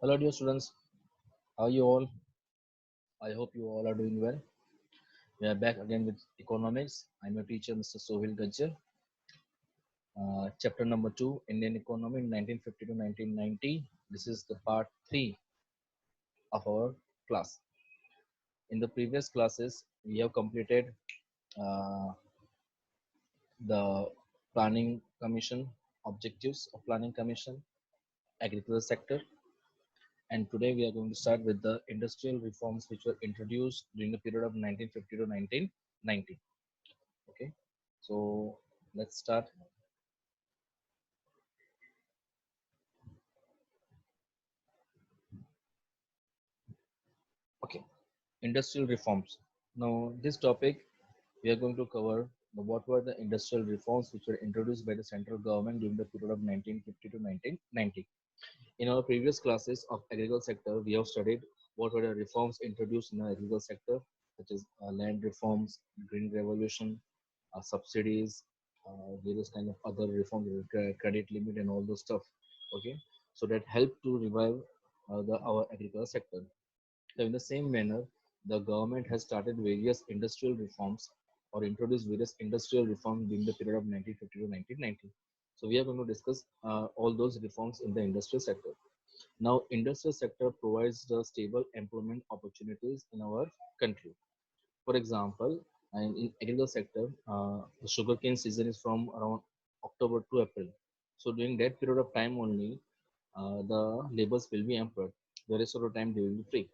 Hello, dear students. How are you all? I hope you all are doing well. We are back again with economics. I'm your teacher, Mr. Sohil Gajjar. Chapter number 2, Indian economy 1950 to 1990. This is the part 3 of our class. In the previous classes, we have completed uh, the planning commission, objectives of planning commission, agriculture sector, and today we are going to start with the industrial reforms which were introduced during the period of 1950 to 1990. Okay, so let's start. Okay, industrial reforms. Now this topic we are going to cover what were the industrial reforms which were introduced by the central government during the period of 1950 to 1990. In our previous classes of agricultural sector, we have studied what were the reforms introduced in the agricultural sector, such as land reforms, green revolution, subsidies, various kind of other reforms, credit limit, and all those stuff. Okay, so that helped to revive our agricultural sector. So in the same manner, the government has started various industrial reforms or introduced various industrial reforms during the period of 1950 to 1990. So we are going to discuss all those reforms in the industrial sector. Now, industrial sector provides the stable employment opportunities in our country. For example, in agriculture sector, the sugarcane season is from around October to April. So during that period of time only, the laborers will be employed. The rest of the time they will be free.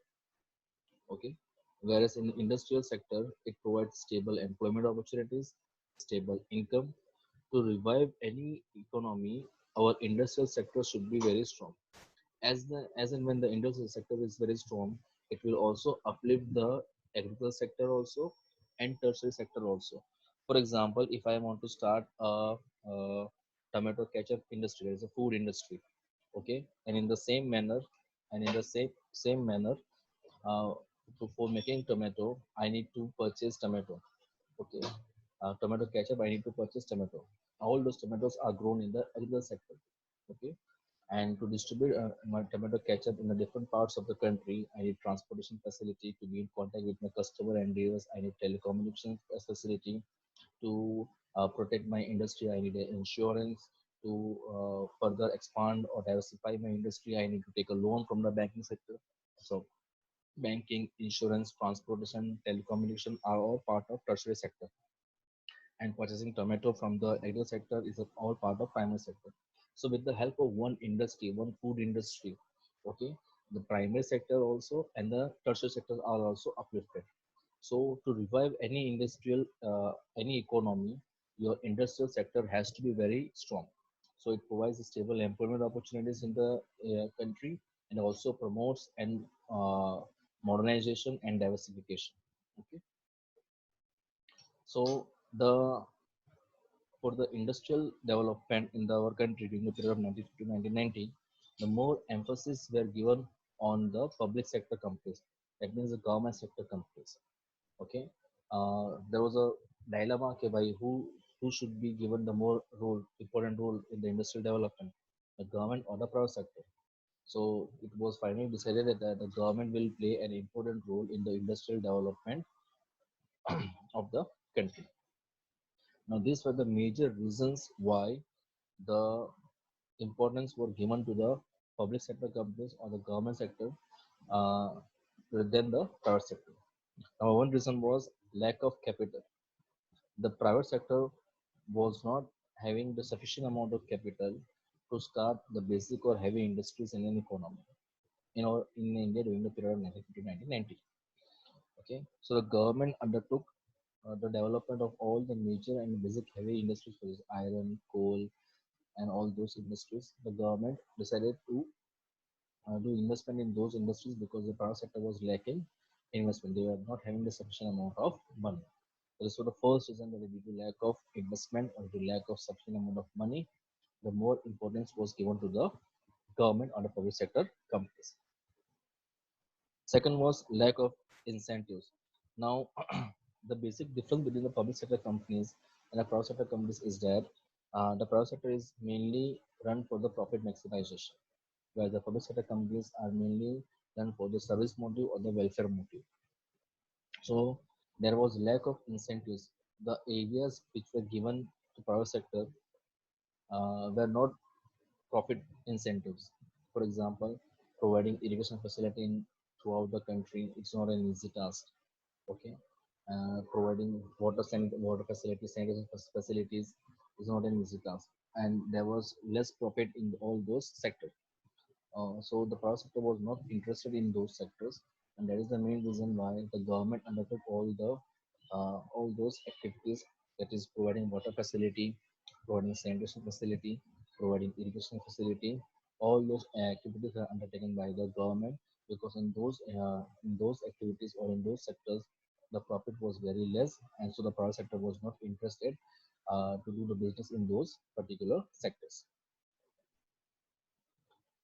Okay. Whereas in industrial sector, it provides stable employment opportunities, stable income. To revive any economy, our industrial sector should be very strong. As and when the industrial sector is very strong, it will also uplift the agricultural sector also and tertiary sector also. For example, if I want to start a tomato ketchup industry, there is a food industry, okay, and in the same manner, and in the same manner, uh, for making tomato, I need to purchase tomato. Okay, tomato ketchup, I need to purchase tomato. All those tomatoes are grown in the agricultural sector. Okay, and to distribute my tomato ketchup in the different parts of the country, I need transportation facility to be in contact with my customer and dealers. I need telecommunication facility to protect my industry. I need insurance to further expand or diversify my industry. I need to take a loan from the banking sector. So banking, insurance, transportation, telecommunication are all part of tertiary sector, and purchasing tomato from the agriculture sector is all part of primary sector. So with the help of one industry, one food industry, okay, the primary sector also and the tertiary sector are also uplifted. So to revive any industrial, any economy, your industrial sector has to be very strong. So it provides stable employment opportunities in the country and also promotes and modernization and diversification. Okay, so the for the industrial development in our country during the period of 1950 to 1990, the more emphasis were given on the public sector companies. That means the government sector companies. Okay, there was a dilemma okay, by who should be given the more role, important role in the industrial development, the government or the private sector. So it was finally decided that the government will play an important role in the industrial development of the country. Now, these were the major reasons why the importance were given to the public sector companies or the government sector uh, rather than the private sector. Now, one reason was lack of capital. The private sector was not having the sufficient amount of capital to start the basic or heavy industries in an economy. In India during the period of 1950 to 1990. Okay, so the government undertook the development of all the major and basic heavy industries, such as iron, coal, and all those industries. The government decided to do investment in those industries because the private sector was lacking investment. They were not having the sufficient amount of money. So this was the first reason that due to lack of investment or due to lack of sufficient amount of money, the more importance was given to the government or the public sector companies. Second was lack of incentives. Now, the basic difference between the public sector companies and the private sector companies is that the private sector is mainly run for the profit maximization. where the public sector companies are mainly done for the service motive or the welfare motive. So there was lack of incentives. The areas which were given to private sector were not profit incentives. For example, providing irrigation facility throughout the country, it's not an easy task. Okay, providing water facilities, sanitation facilities is not an easy task, and there was less profit in all those sectors. So the private sector was not interested in those sectors, and that is the main reason why the government undertook all those activities, that is providing water facility, providing sanitation facility, providing irrigation facility. All those activities are undertaken by the government because in those activities or in those sectors, the profit was very less, and so the private sector was not interested to do the business in those particular sectors.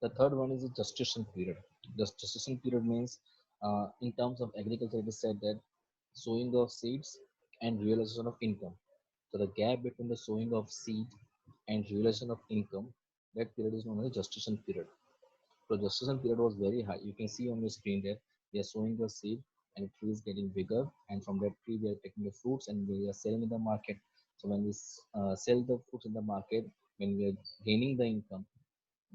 The third one is the gestation period. The gestation period means, in terms of agriculture, it is said that sowing of seeds and realization of income. So the gap between the sowing of seed and realization of income, that period is known as gestation period. So gestation period was very high. You can see on the screen that they are sowing the seed and the tree is getting bigger, and from that tree they are taking the fruits and they are selling in the market. So when we sell the fruits in the market, when we are gaining the income,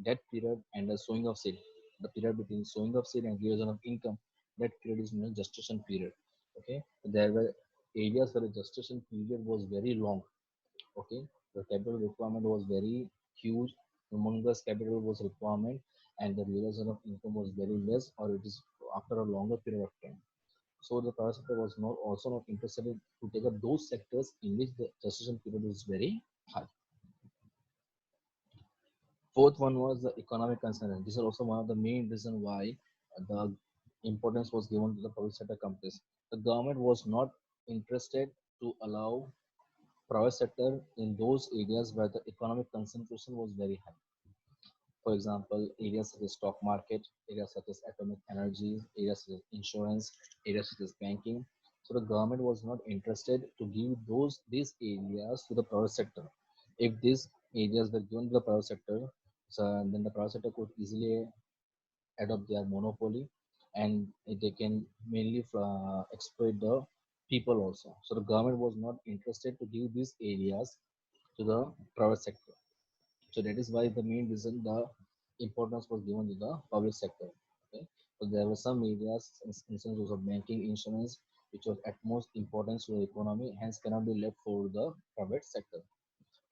that period and the sowing of seed, the period between sowing of seed and realization of income, that period is known as gestation period. Okay, there were areas where the gestation period was very long. Okay, the capital requirement was very huge, humongous capital was requirement, and the realization of income was very less, or it is after a longer period of time. So the private sector was not also not interested in to take up those sectors in which the gestation period is very high. Fourth one was the economic concern. This is also one of the main reason why the importance was given to the public sector companies. The government was not interested to allow private sector in those areas where the economic concentration was very high. For example, areas such as stock market, areas such as atomic energy, areas such as insurance, areas such as banking. So the government was not interested to give these areas to the private sector. If these areas were given to the private sector, so then the private sector could easily adopt their monopoly, and they can mainly exploit the people also. So the government was not interested to give these areas to the private sector. So that is why the main reason the importance was given to the public sector. Okay, so there were some areas, instances of banking, insurance, which was at most importance to the economy, hence cannot be left for the private sector.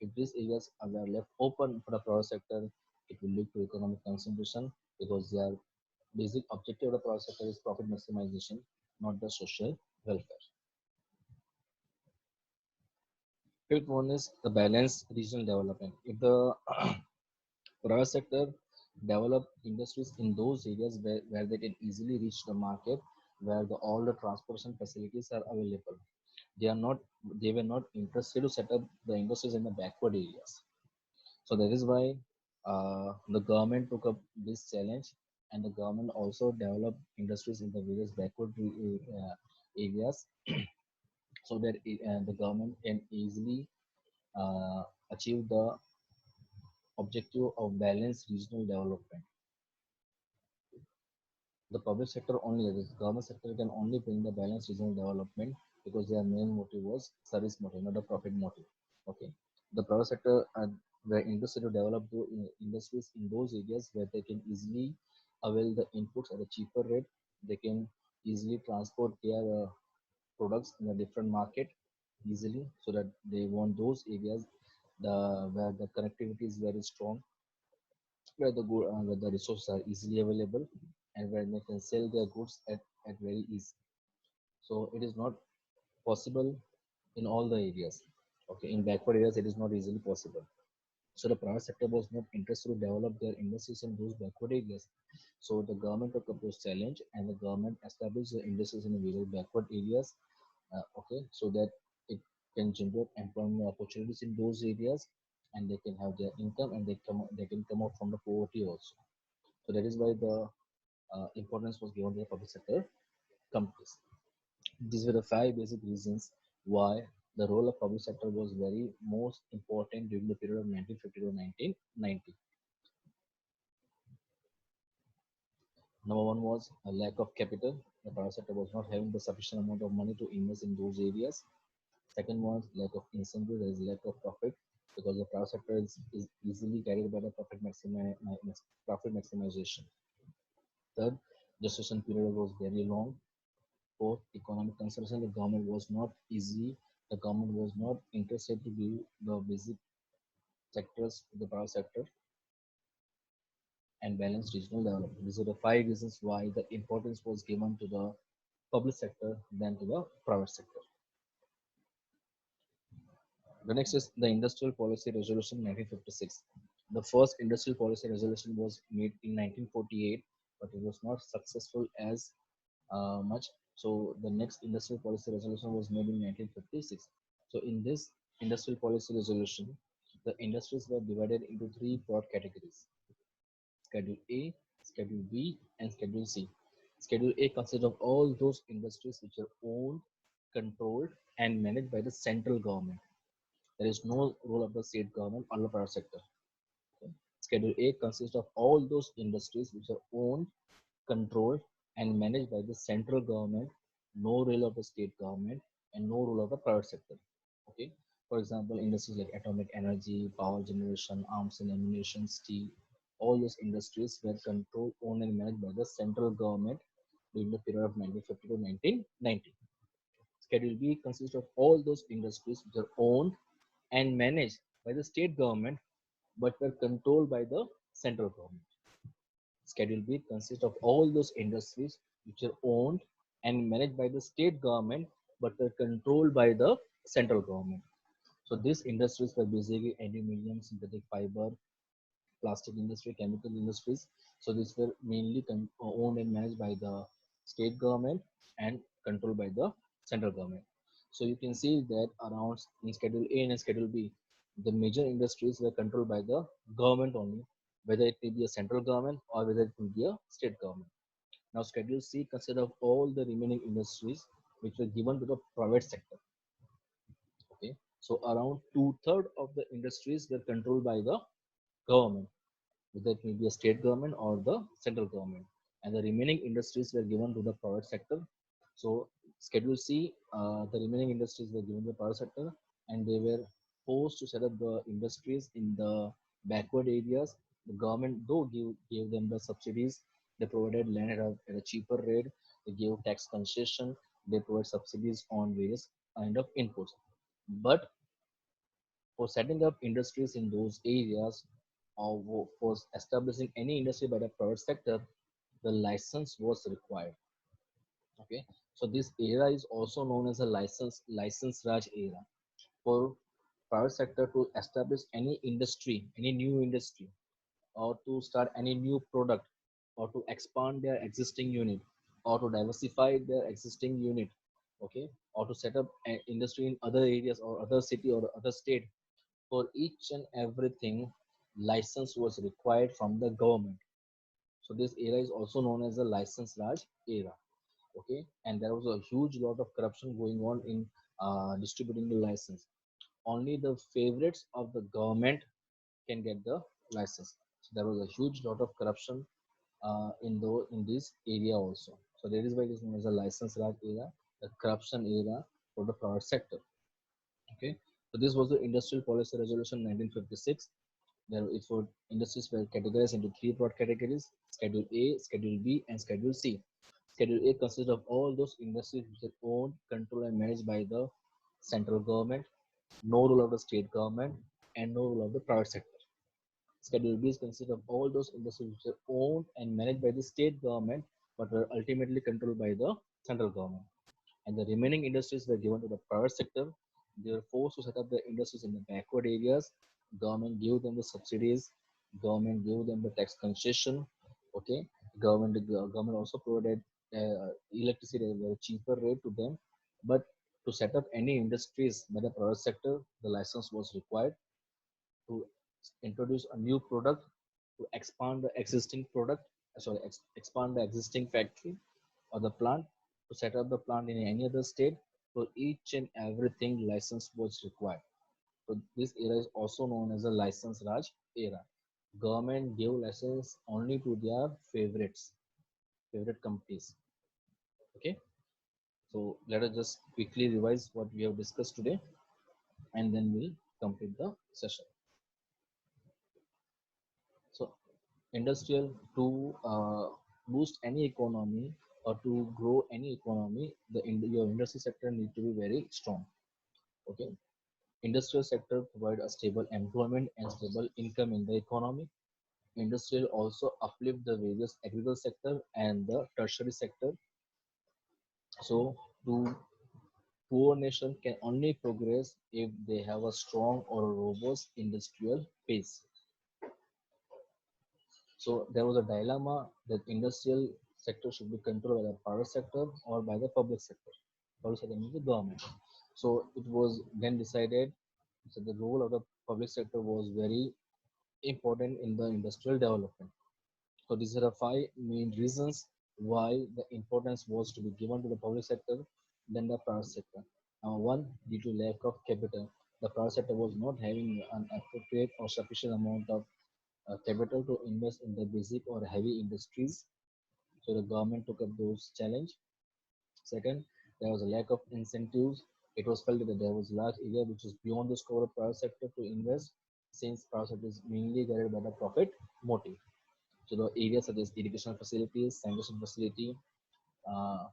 If these areas are left open for the private sector, it will lead to economic concentration because their basic objective of the private sector is profit maximization, not the social welfare. Fifth one is the balanced regional development. If the private sector develop industries in those areas where they can easily reach the market, where all the transportation facilities are available, they were not interested to set up the industries in the backward areas. So that is why the government took up this challenge, and the government also developed industries in the various backward areas so that the government can easily achieve the objective of balanced regional development. The public sector only, the government sector can only bring the balanced regional development because their main motive was service motive, not the profit motive. Okay, the private sector were interested to develop the industries in those areas where they can easily avail the inputs at a cheaper rate. They can easily transport their products in a different market easily, so that they want those areas where the connectivity is very strong, where the resources are easily available, and where they can sell their goods at very easy. So it is not possible in all the areas. Okay, in backward areas it is not easily possible. So the private sector was not interested to develop their industries in those backward areas. So the government took up this challenge, and the government established the industries in the various backward areas. Okay, so that it can generate employment opportunities in those areas, and they can have their income, and they can come out from the poverty also. So that is why the importance was given to the public sector companies. These were the five basic reasons why the role of public sector was very most important during the period of 1950 to 1990. Number one was a lack of capital. The private sector was not having the sufficient amount of money to invest in those areas. Second was lack of incentive. There is lack of profit because the private sector is easily carried by the profit maximization. Third, gestation period was very long. Fourth, economic consumption. The government was not easy. The government was not interested to give the basic sectors to the private sector and balance regional development. These are the five reasons why the importance was given to the public sector than to the private sector. The next is the Industrial Policy Resolution 1956. The first industrial policy resolution was made in 1948, but it was not successful as much. So the next industrial policy resolution was made in 1956. So in this industrial policy resolution, the industries were divided into three broad categories: Schedule A, Schedule B, and Schedule C. Schedule A consists of all those industries which are owned, controlled, and managed by the central government. There is no role of the state government or the private sector. Okay. Schedule A consists of all those industries which are owned, controlled, and managed by the central government, no role of the state government, and no role of the private sector. Okay. For example, industries like atomic energy, power generation, arms and ammunition, steel, all those industries were controlled, owned, and managed by the central government during the period of 1950 to 1990. Schedule B consists of all those industries which are owned and managed by the state government but were controlled by the central government. Schedule B consists of all those industries which are owned and managed by the state government but were controlled by the central government. So these industries were basically aluminum, synthetic fiber, plastic industry, chemical industries. So these were mainly owned and managed by the state government and controlled by the central government. So you can see that around in Schedule A and Schedule B, the major industries were controlled by the government only, whether it may be a central government or whether it will be a state government. Now Schedule C consists of all the remaining industries which were given to the private sector. Okay, so around two-thirds of the industries were controlled by the government, whether it may be a state government or the central government, and the remaining industries were given to the private sector. So Schedule C, the remaining industries were given to the private sector, and they were forced to set up the industries in the backward areas. The government, though, gave them the subsidies. They provided land at a cheaper rate. They gave tax concession. They provide subsidies on various kind of inputs. But for setting up industries in those areas or for establishing any industry by the private sector, the license was required. Okay, so this era is also known as a license Raj era. For private sector to establish any industry, any new industry, or to start any new product, or to expand their existing unit, or to diversify their existing unit, okay, or to set up an industry in other areas or other city or other state, for each and everything, license was required from the government. So this era is also known as the license Raj era. Okay, and there was a huge lot of corruption going on in distributing the license. Only the favorites of the government can get the license. So there was a huge lot of corruption in this area also. So that is why it is known as the license Raj era, the corruption era for the private sector. Okay, so this was the Industrial Policy Resolution 1956. There it would industries were categorized into three broad categories: Schedule A, Schedule B, and Schedule C. Schedule A consists of all those industries which are owned, controlled, and managed by the central government, no role of the state government, and no role of the private sector. Schedule B consists of all those industries which are owned and managed by the state government but were ultimately controlled by the central government. And the remaining industries were given to the private sector. They were forced to set up the industries in the backward areas. Government gave them the subsidies. Government gave them the tax concession. Okay, government also provided electricity at a very cheaper rate to them. But to set up any industries by the private sector, the license was required to introduce a new product, to expand the existing product, expand the existing factory or the plant, to set up the plant in any other state. For each and everything, license was required. So this era is also known as the license Raj era. Government gave license only to their favorites. favorite companies. Okay, so let us just quickly revise what we have discussed today, and then we'll complete the session. So, industrial to boost any economy or to grow any economy, your industry sector need to be very strong. Okay, industrial sector provide a stable employment and stable income in the economy. Industrial also uplift the various agricultural sector and the tertiary sector. So, to poor nation can only progress if they have a strong or a robust industrial base. So there was a dilemma that industrial sector should be controlled by the private sector or by the public sector. Public sector means the government. So it was then decided that the role of the public sector was very important in the industrial development. So these are the five main reasons why the importance was to be given to the public sector than the private sector. One, due to lack of capital, the private sector was not having an appropriate or sufficient amount of capital to invest in the basic or heavy industries. So the government took up those challenge. Second, there was a lack of incentives. It was felt that there was a large area which is beyond the scope of private sector to invest, since private sector is mainly guided by the profit motive. So the areas such as irrigation facilities, sanitation facility, uh,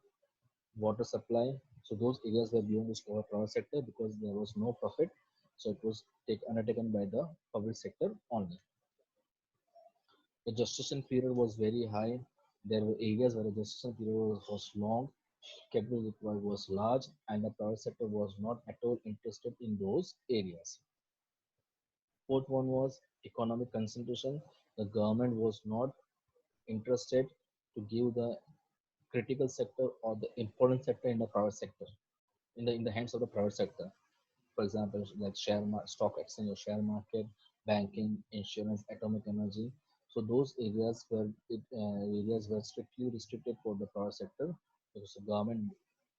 water supply. So those areas were beyond the scope of private sector because there was no profit. So it was undertaken by the public sector only. The gestation period was very high. There were areas where the gestation period was long, capital required was large, and the private sector was not at all interested in those areas. Fourth one was economic concentration. The government was not interested to give the critical sector or the important sector in the private sector, in the hands of the private sector. For example, like stock exchange or share market, banking, insurance, atomic energy. So those areas were strictly restricted for the private sector because the government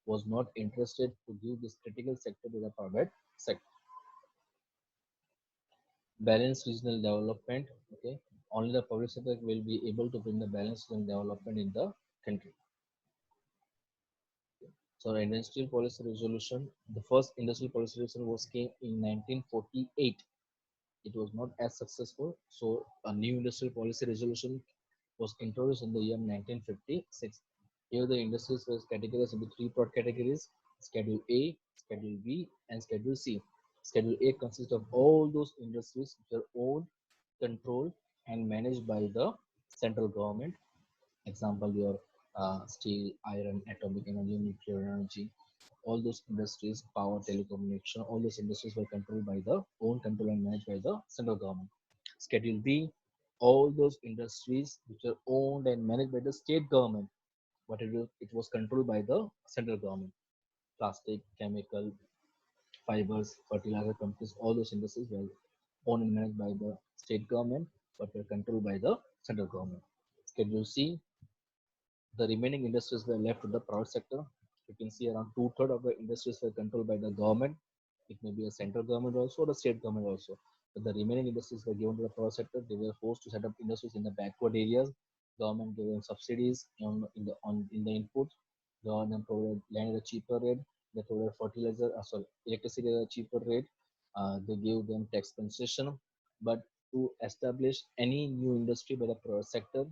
was not interested to give this critical sector to the private sector. Balanced regional development. Okay, only the public sector will be able to bring the balanced regional development in the country. So industrial policy resolution, the first industrial policy resolution was came in 1948. It was not as successful. So a new industrial policy resolution was introduced in the year 1956. Here the industries were categorized into three broad categories: Schedule A, Schedule B, and Schedule C. Schedule A consists of all those industries which are owned, controlled, and managed by the central government. Example, your steel, iron, atomic energy, nuclear energy, all those industries, power, telecommunication, all those industries were controlled by the owned, controlled, and managed by the central government. Schedule B, all those industries which are owned and managed by the state government, but it was controlled by the central government. Plastic, chemical, fibers, fertilizer companies, all those industries were owned and managed by the state government, but were controlled by the central government. Schedule C, the remaining industries were left to the private sector. You can see around two-thirds of the industries were controlled by the government. It may be a central government also or the state government also. But the remaining industries were given to the private sector. They were forced to set up industries in the backward areas. Government gave them subsidies in the input. Government provided land at a cheaper rate. They provided fertilizer, sorry, electricity at a cheaper rate. They gave them tax concession. But to establish any new industry by the private sector,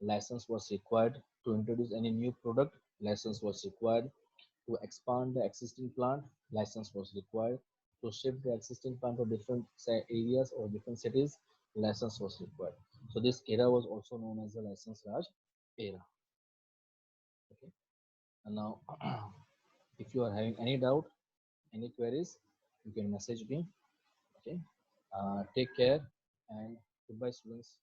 license was required. To introduce any new product, license was required. To expand the existing plant, license was required. To shift the existing plant to different areas or different cities, license was required. So this era was also known as the license Raj era. Okay. And now, if you are having any doubt, any queries, you can message me. Okay. Take care and goodbye, students.